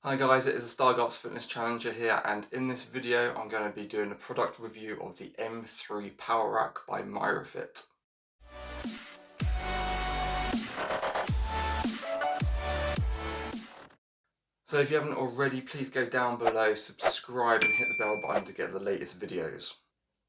Hi guys, it is the Stargarts Fitness Challenger here, and in this video I'm going to be doing a product review of the M3 Power Rack by Mirafit. So if you haven't already, please go down below, subscribe and hit the bell button to get the latest videos.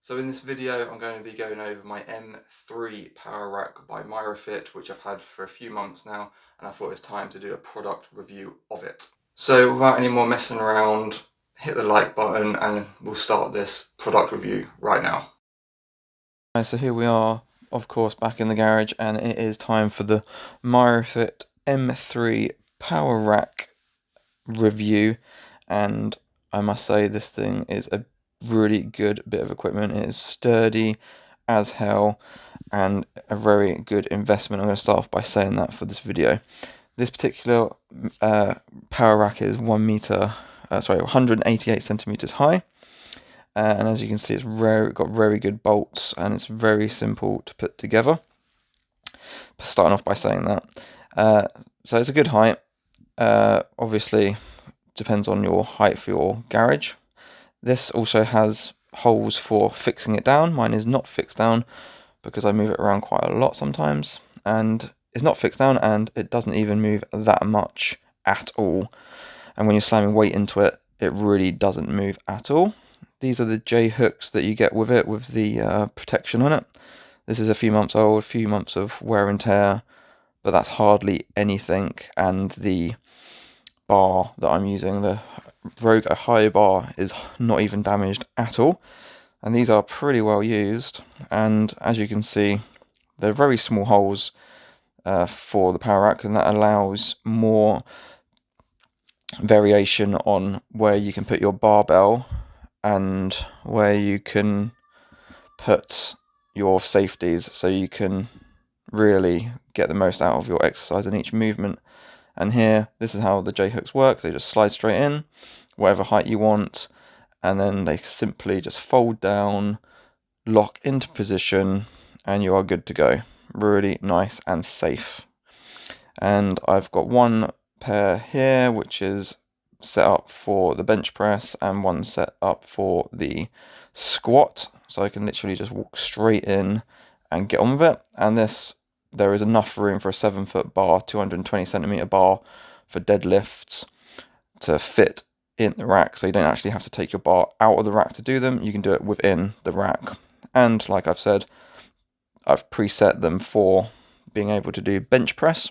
So in this video I'm going to be going over my M3 Power Rack by Mirafit, which I've had for a few months now, and I thought it was time to do a product review of it. So without any more messing around, hit the like button and we'll start this product review right now. So here we are, of course, back in the garage, and it is time for the Mirafit M3 Power Rack review. And I must say, this thing is a really good bit of equipment. It is sturdy as hell and a very good investment. I'm going to start off by saying that for this video. This particular power rack is 188 centimeters high. And as you can see, it's got very good bolts and it's very simple to put together. Starting off by saying that. So it's a good height. Obviously, depends on your height for your garage. This also has holes for fixing it down. Mine is not fixed down because I move it around quite a lot sometimes. And it's not fixed down and it doesn't even move that much at all. And when you're slamming weight into it, it really doesn't move at all. These are the J hooks that you get with it, with the protection on it. This is a few months old, a few months of wear and tear, but that's hardly anything. And the bar that I'm using, the Rogue Ohio bar, is not even damaged at all. And these are pretty well used. And as you can see, they're very small holes for the power rack, and that allows more variation on where you can put your barbell and where you can put your safeties, so you can really get the most out of your exercise in each movement. And here, this is how the J-hooks work. They just slide straight in, whatever height you want, and then they simply just fold down, lock into position, and you are good to go. Really nice and safe. And I've got one pair here, which is set up for the bench press, and one set up for the squat, so I can literally just walk straight in and get on with it. And there is enough room for a 7-foot bar, 220 centimeter bar for deadlifts to fit in the rack, so you don't actually have to take your bar out of the rack to do them. You can do it within the rack. And like I've said, I've preset them for being able to do bench press,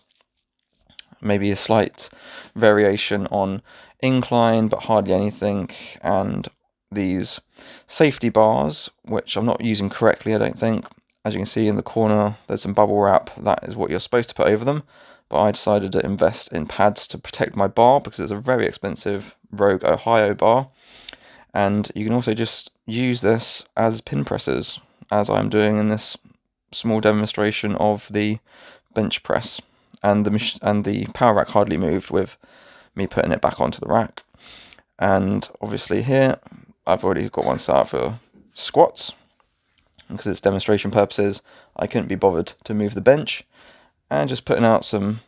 maybe a slight variation on incline, but hardly anything. And these safety bars, which I'm not using correctly, I don't think. As you can see in the corner, there's some bubble wrap. That is what you're supposed to put over them. But I decided to invest in pads to protect my bar because it's a very expensive Rogue Ohio bar. And you can also just use this as pin presses, as I'm doing in this small demonstration of the bench press. And the power rack hardly moved with me putting it back onto the rack. And obviously here, I've already got one set up for squats. Because it's demonstration purposes, I couldn't be bothered to move the bench. And just putting out some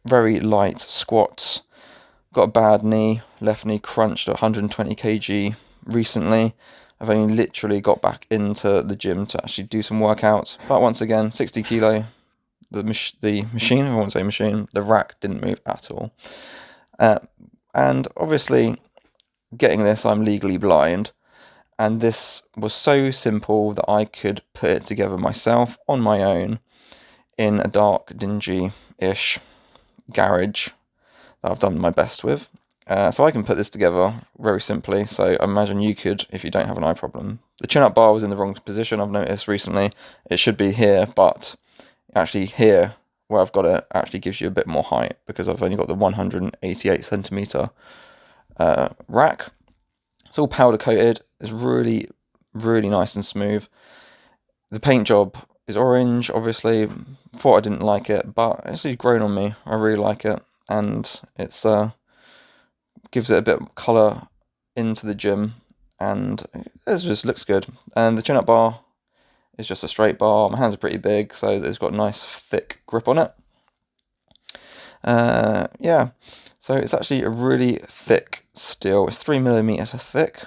very light squats. Got a bad knee, left knee crunched at 120 kg recently. I've only literally got back into the gym to actually do some workouts. But once again, 60 kilo. The machine, I won't say machine, the rack didn't move at all. And obviously, getting this, I'm legally blind. And this was so simple that I could put it together myself on my own in a dark, dingy-ish garage that I've done my best with. So I can put this together very simply. So I imagine you could if you don't have an eye problem. The chin-up bar was in the wrong position, I've noticed recently. It should be here, but actually here, where I've got it, actually gives you a bit more height because I've only got the 188 centimeter rack. It's all powder coated. It's really, really nice and smooth. The paint job is orange, obviously. Thought I didn't like it, but it's actually grown on me. I really like it, and it's gives it a bit of colour into the gym, and it just looks good. And the chin-up bar is just a straight bar. My hands are pretty big, so it's got a nice thick grip on it. Yeah. So it's actually a really thick steel. It's 3mm thick,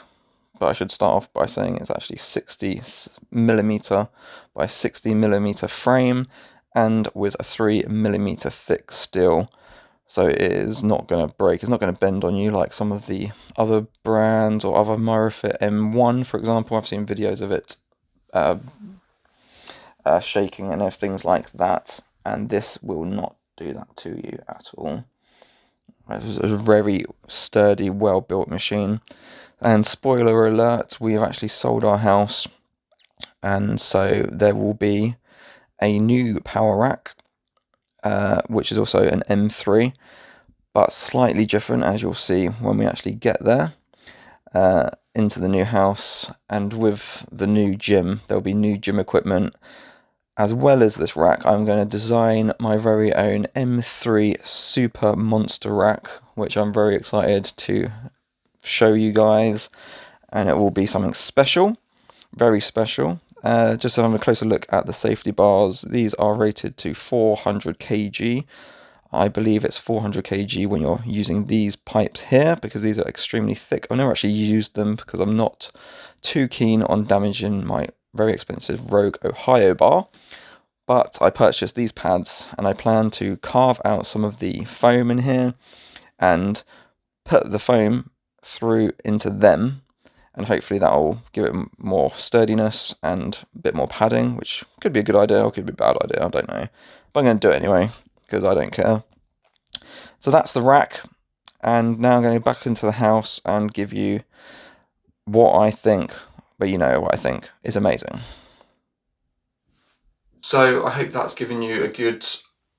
but I should start off by saying it's actually 60mm by 60mm frame, and with a 3mm thick steel. So it is not going to break, it's not going to bend on you like some of the other brands or other Mirafit M1, for example. I've seen videos of it shaking and things like that, and this will not do that to you at all. It's a very sturdy, well-built machine. And spoiler alert, we have actually sold our house, and so there will be a new power rack, which is also an M3, but slightly different, as you'll see when we actually get there into the new house. And with the new gym, there'll be new gym equipment. As well as this rack, I'm going to design my very own M3 Super Monster Rack, which I'm very excited to show you guys, and it will be something special, very special. Just to have a closer look at the safety bars, these are rated to 400 kg. I believe it's 400 kg when you're using these pipes here, because these are extremely thick. I've never actually used them because I'm not too keen on damaging my very expensive Rogue Ohio bar. But I purchased these pads, and I plan to carve out some of the foam in here and put the foam through into them, and hopefully that will give it more sturdiness and a bit more padding, which could be a good idea or could be a bad idea, I don't know. But I'm going to do it anyway, because I don't care. So that's the rack, and now I'm going back into the house and give you what I think, but you know what I think is amazing. So I hope that's given you a good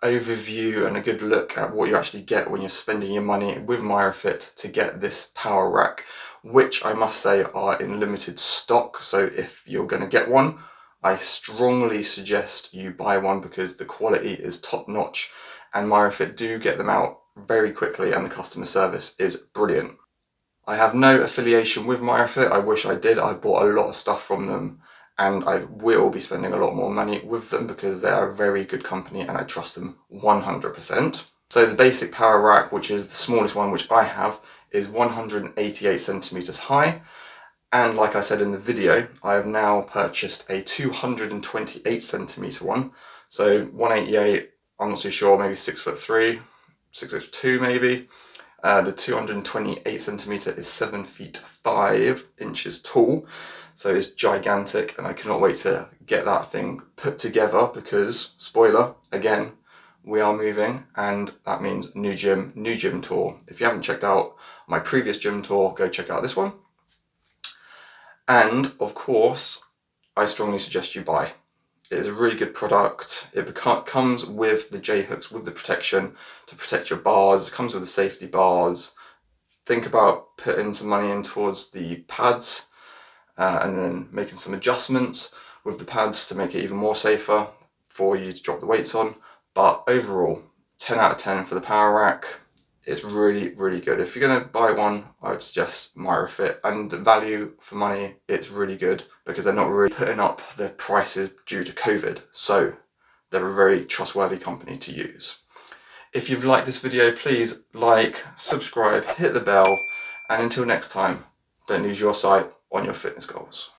overview and a good look at what you actually get when you're spending your money with Mirafit to get this power rack, which I must say are in limited stock. So if you're going to get one, I strongly suggest you buy one because the quality is top notch, and Mirafit do get them out very quickly and the customer service is brilliant. I have no affiliation with Mirafit. I wish I did. I bought a lot of stuff from them, and I will be spending a lot more money with them because they are a very good company and I trust them 100%. So the basic power rack, which is the smallest one which I have, is 188 centimeters high. And like I said in the video, I have now purchased a 228 centimeter one. So 188, I'm not too sure, maybe 6'3", 6'2" maybe. The 228 centimeter is 7 feet 5 inches tall, so it's gigantic, and I cannot wait to get that thing put together because, spoiler, again, we are moving, and that means new gym tour. If you haven't checked out my previous gym tour, go check out this one. And of course, I strongly suggest you buy. It is a really good product. It comes with the J-hooks, with the protection to protect your bars. It comes with the safety bars. Think about putting some money in towards the pads and then making some adjustments with the pads to make it even more safer for you to drop the weights on. But overall, 10 out of 10 for the power rack. It's really, really good. If you're going to buy one, I would suggest Mirafit. And the value for money, it's really good because they're not really putting up the prices due to COVID. So they're a very trustworthy company to use. If you've liked this video, please like, subscribe, hit the bell, and until next time, don't lose your sight on your fitness goals.